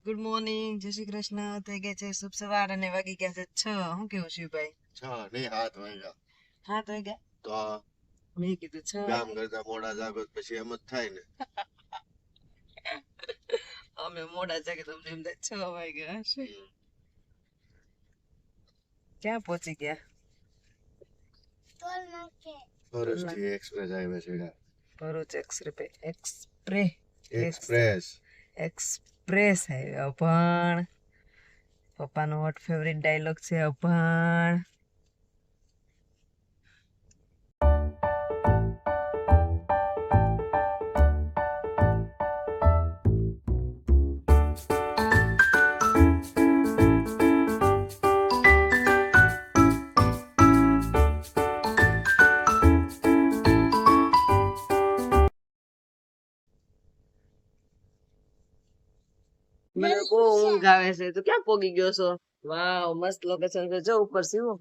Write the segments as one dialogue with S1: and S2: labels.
S1: Good morning, જય શ્રી કૃષ્ણ. થઈ ગયા છે શુભ સવાર અને વાગી ગયા છે 6. હું કેવું શિવભાઈ?
S2: 6 નહીં 7 વાગ્યા.
S1: 7 વાગ્યા
S2: તો
S1: મેં કીધું 6
S2: ગામ કરતા મોડા જાગો તો પછી એમ જ થાય ને.
S1: અમે મોડા જાગે તમને એમ થાય 6 વાગ્યા હશે. ક્યાં પહોંચી ગયા?
S2: ભરૂચથી એક્સપ્રેસ હાઈવે છેડા.
S1: Bharuch express highway. અભણ પપ્પાનો હોટ ફેવરિટ ડાયલોગ છે અભણ. મને બહુ ઊંઘ આવે છે. તો ક્યાં પોગી ગયો છો? વાવ, મસ્ત લોકેશન છે. જો ઉપર સીવો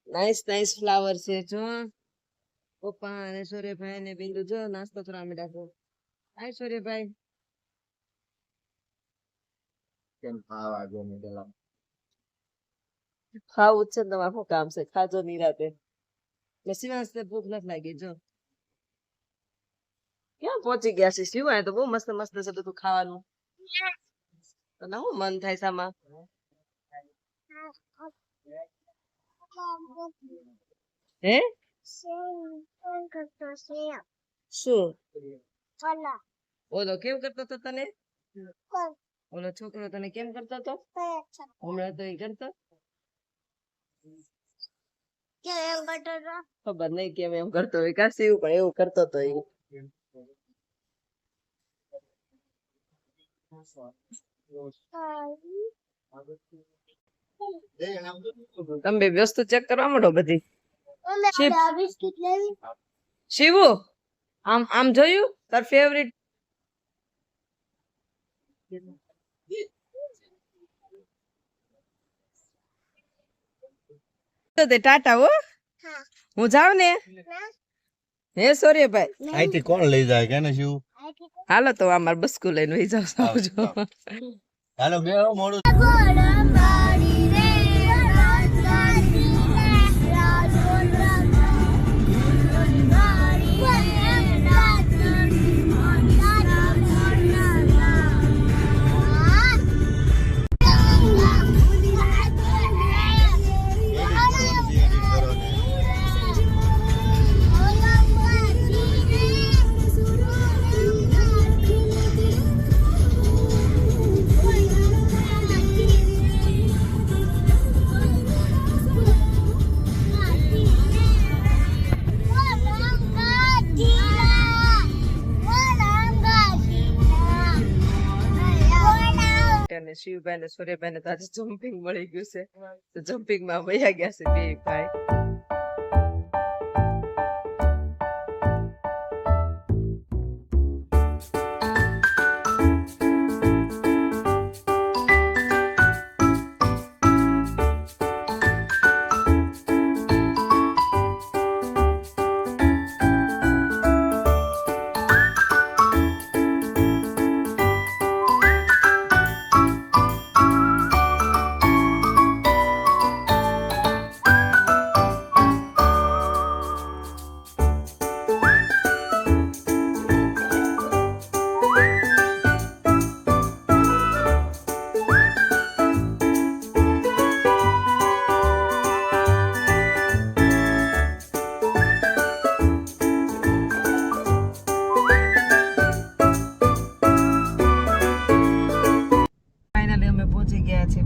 S1: નાઈસ ફ્લાવર છે. જો પપ્પા અને સૂર્યભાઈ ને બિંદુ જો નાસ્તો કરવા માંડ્યા છે. હાય સૂર્યભાઈ.
S2: કેમ ખાવા ગયો ને પેલા
S1: ખાવું જ છે ને, તમારે શું કામ છે? ખાજો નિરાતે. શિવાંશ ને ભૂખ નથી લાગી. જો ક્યાં પહોંચી ગયા છે શિવાય? તો બહુ મસ્ત મસ્ત છે બધું ખાવાનું. તને શું મન થાય સામા? હે શું ઓલો કેમ કરતો હતો તને? ઓલો છોકરો તને કેમ કરતો હતો હમણાં? તો એ કરતો ખબર નહીં કેમ એમ કરતો હોય. કાશી પણ એવું કરતો હતો એ. તમે બે વસ્તુ ચેક કરવા માંડો બધી. શિવુ આમ આમ જોયું તાર ફેવરિટ? ટાટા હો. હું જાઉં ને? હે સૂર્યભાઈ,
S2: અહીંથી કોણ લઈ જાય કે ને શિવ?
S1: હાલો તો અમાર બસકુ લઈને વહી જાવ. આવજો.
S2: હાલો બે મોડું.
S1: શિવભાઈ ને સૂર્યભાઈ ને તો આજે જમ્પિંગ મળી ગયું છે. તો જમ્પિંગ માં વયા ગયા છે બે ભાઈ.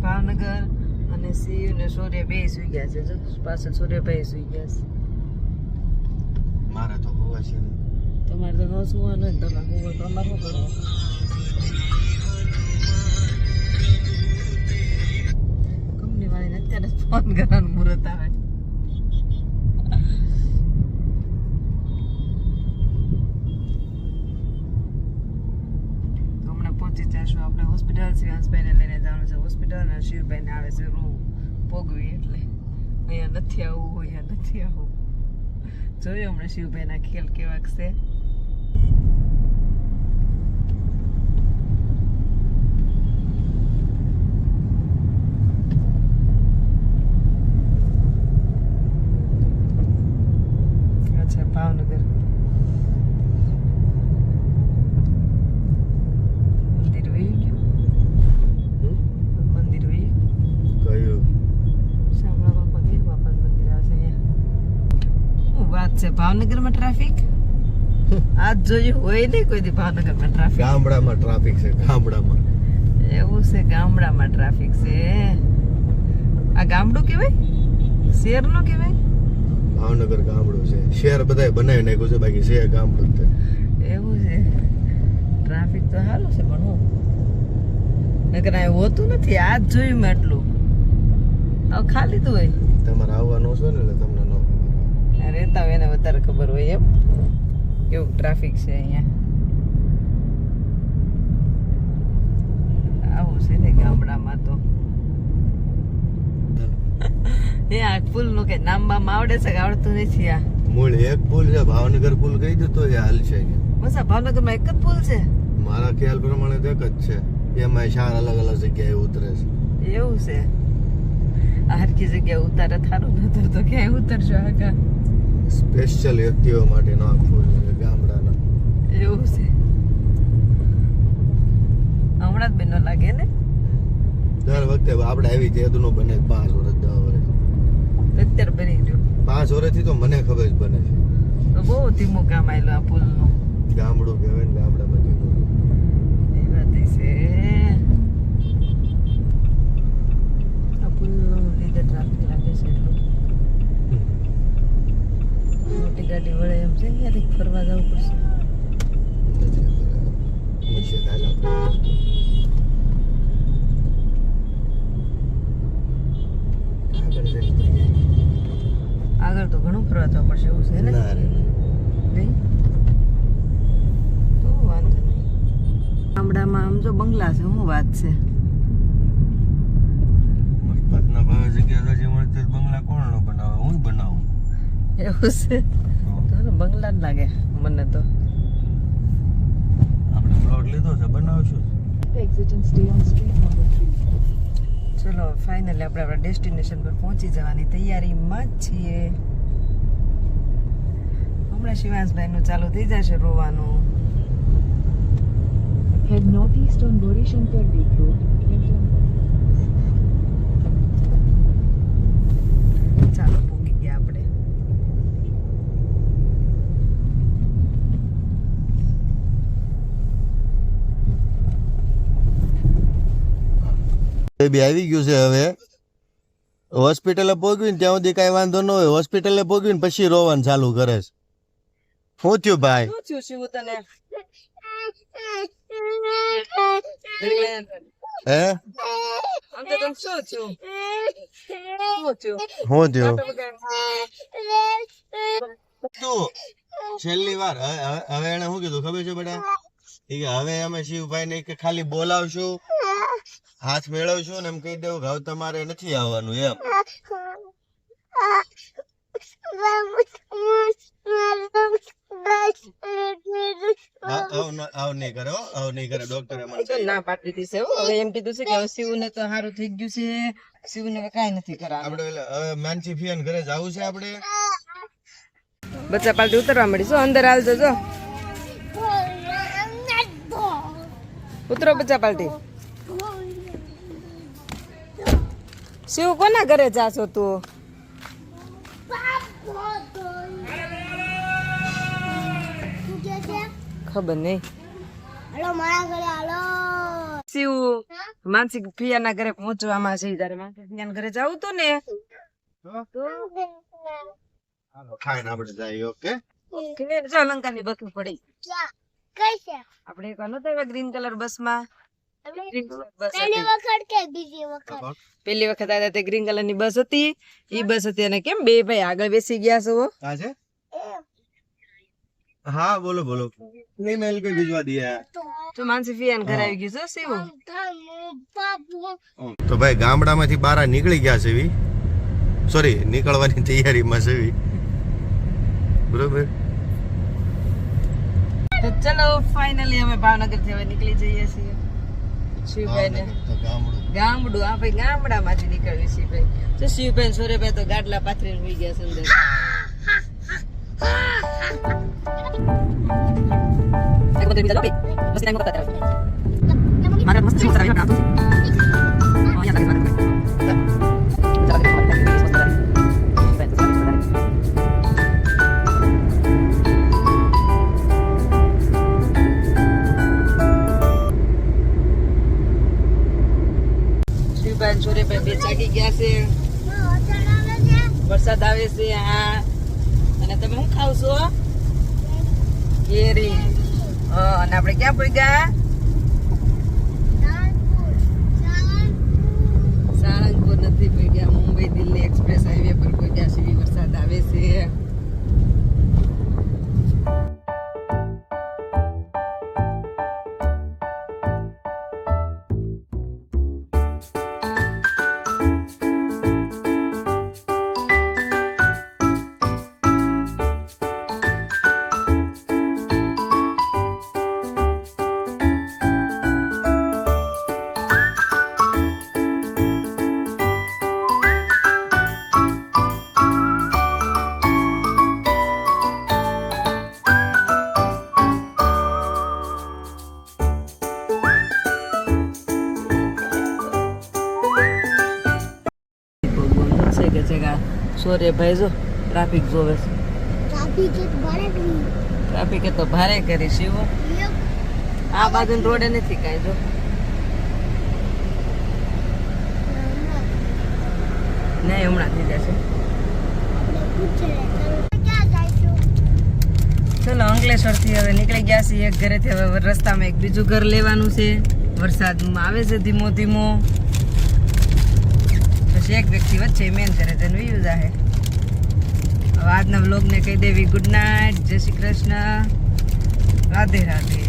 S1: ભાવનગર અને શિવ ને સૂર્ય બે સુઈ ગયા છે. પાછળ સૂર્યભાઈ સુઈ ગયા છે.
S2: મારે તો હોવા છે ને.
S1: તમારે તો ન સુવાનું ને, તમે હોવો તો અમારે શું કરવું? કંપની વાળીને અત્યારે જ ફોન કરવાનું મુહૂર્ત આવે. પહોંચી જશું આપણે હોસ્પિટલ. શિવાંશભાઈને લઈને જવાનું છે હોસ્પિટલ અને શિવભાઈને આવે છે રૂ પોગવી. એટલે અહીંયા નથી આવવું, અહીંયા નથી આવવું. જોયું હમણાં શિવભાઈના ખેલ કેવાક છે. છે ભાવનગરમાં ટ્રાફિક આજ જોયું હોય નહીં કોઈ દી ભાવનગરમાં ટ્રાફિક
S2: ગામડામાં ટ્રાફિક છે ગામડામાં.
S1: એવું છે ગામડામાં ટ્રાફિક છે આ ગામડું કહેવાય શહેર નો કહેવાય
S2: ભાવનગર ગામડું છે. શહેર બધાય બનાવી નાખ્યું છે, બાકી શહેર ગામડું જ છે.
S1: એવું છે ટ્રાફિક તો સારું છે પણ હું નકર આ હોતું નથી આજ જોયું મેં એટલું હવે ખાલી તો હોય
S2: તમારે આવવાનું છે ને એટલે તમને ન ખબર.
S1: આ રહેતા હોય એને વધારે ખબર હોય એમ કેવું ટ્રાફિક છે અહીંયા આવું છે ને ગામડામાં તો એ આ પુલ નું કે નામ બામ આવડે છે કે આવડતું નથી આ
S2: મૂળ એક પુલ છે, ભાવનગર પુલ કહી દો તો એ હાલ છે.
S1: બસ આ ભાવનગરમાં એક જ પુલ છે
S2: મારા ખ્યાલ પ્રમાણે તો એક જ છે. એમાં 4 અલગ અલગ જગ્યાએ ઉતરે છે.
S1: એવું છે આ હરકી જગ્યાએ ઉતારે થારું નતર તો ક્યાંય ઉતરશો આખા
S2: સ્પેશિયલ વ્યક્તિઓ માટે નો પુલ છે ગામડાના.
S1: એવું છે હમણાં જ બેનો લાગે ને
S2: દર વખતે આપણે આવી જાય તો નો બને 5 વર્ષ 10 વર્ષ
S1: તો અત્યારે બની ગયું
S2: 5 વર્ષથી તો મને ખબર જ બને છે.
S1: તો બહુ ધીમું કામ આવેલું આ પુલનું
S2: ગામડું કહેવાય ને ગામડામાં ધીમું.
S1: એ વાત છે આ પુલનું લીધે ટ્રાફિક લાગે છે એટલું મોટી ગાડી વળે એમ છે અહીંયાથી ફરવા જવું પડશે
S2: નીચે કાલા
S1: આગળ તો ઘણું ફરવા જવું પડશે એવું છે ને
S2: ના રે
S1: નહીં તો વાંધો નહીં ગામડામાં આમ જો બંગલા છે શું વાત છે
S2: મસ્તના ભાવે જગ્યા છે મળે બંગલા કોણ નો બનાવે? હું જ બનાવું.
S1: એવું છે તો બંગલા જ લાગે મને તો
S2: આપણે પ્લોટ લીધો છે, બનાવશું.
S3: Exit and stay on street number 3.
S1: ચલો ફાઇનલી આપણે આપણા ડેસ્ટિનેશન પર પહોંચી જવાની તૈયારીમાં જ છીએ હમણાં શિવાંશભાઈનું ચાલુ થઈ જશે રોવાનું
S3: Head northeast on Borishankar Deep Road.
S1: ચાલો પૂગી ગયા આપણે
S2: બેબી આવી ગયું છે. હવે હોસ્પિટલે પહોંચ્યું ને ત્યાં સુધી કઈ વાંધો ન હોય. હોસ્પિટલે પહોંચ્યું ને પછી રોવાનું ચાલુ કરે છે. શું થયું ભાઈ?
S1: શું થયું શિવ તને
S2: હે
S1: આમ તો તને શું થયું
S2: શું થયું? તું છેલ્લી વાર હવે એને શું કીધું ખબર છે બેટા? એ કે હવે અમે શિવભાઈ ને ખાલી બોલાવશું, હાથ મેળવશું ને એમ કહી દેવું કે હવે તમારે નથી આવવાનું એમ. આવ નહીં કરે હો, આવ નહીં કરે. ડોક્ટરે મને
S1: તો ના પાડી દીધી છે હો. હવે એમ કીધું છે કે હવે શિવને તો સારું થઈ ગયું છે શિવને હવે કાંઈ નથી કરાવવાનું
S2: આપણે હવે માનસી ફિયાન ઘરે જવું છે આપણે.
S1: બચ્ચા પાલટી ઉતરવા મળી છો અંદર હાલજો જો ઉતરો બચ્ચા પાલટી શિવ કોના ઘરે જાશો તું ખબર નહીં શિવ માનસિક ફિયાના ઘરે પહોંચવામાં છે તારે માનસિક ફિયાના ઘરે જવું તું ને
S2: ખાઈને આપણે જઈએ. ઓકે
S1: જો અલંકારની બસ પડી આપણે એક નતો ગ્રીન કલર બસ માં પેલી વખત આવ્યા તે ગ્રીન કલર ની બસ હતી ઈ બસ હતી અને કેમ બે ભાઈ આગળ બેસી ગયા છો
S2: આજે હા બોલો બોલો. નહીં મેલ કોઈ ભીજવા દિયા
S1: તો માનસી ફિયાન ઘરે આવી ગયું છે શિવ.
S2: તો ભાઈ ગામડામાંથી બહાર નીકળી ગયા છે. સોરી નીકળવાની તૈયારીમાં છે. બરોબર.
S1: તો ચલો ફાઇનલી અમે ભાવનગર થી હવે નીકળી જઈએ છીએ શિવભાઈ ને ગામડું આ ભાઈ ગામડામાંથી નીકળ્યું શિવભાઈ તો શિવભાઈ સોરેભાઈ તો ગાડલા પાથરીને હોઈ ગયા છે અંદર ને સૂર્યભાઈ બે જાગી ગયા છે. વરસાદ આવે છે. હા. અને તમે શું ખાવ છો? કેરી. હા. અને આપણે ક્યાં પહોંચ્યા? સાળંગપુર નથી પહોંચ્યા. મુંબઈ દિલ્હી એક્સપ્રેસ હાઈવે પર પહોંચ્યા છીએ. વરસાદ આવે છે. કે છે સૂર્યભાઈ જો ટ્રાફિક જોવે છે. ટ્રાફિક તો ભારે કરી શિવ. આ બાજુ રોડે નથી કાંઈ જો. નહીં હમણાં થઈ જશે. ચલો અંકલેશ્વર થી હવે નીકળી ગયા છીએ એક ઘરેથી. હવે રસ્તામાં એક બીજું ઘર લેવાનું છે. વરસાદમાં આવે છે ધીમો ધીમો. પછી એક વ્યક્તિ વચ્ચે મેન કરે છે વ્યૂ જાહે. હવે આજના વ્લોગને કહી દેવી ગુડ નાઇટ. જય શ્રી કૃષ્ણ. રાધે રાધે.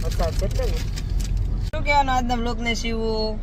S1: વરસાદ છે એટલે ને. શું કહેવાનું આજના વ્લોગને શિવું?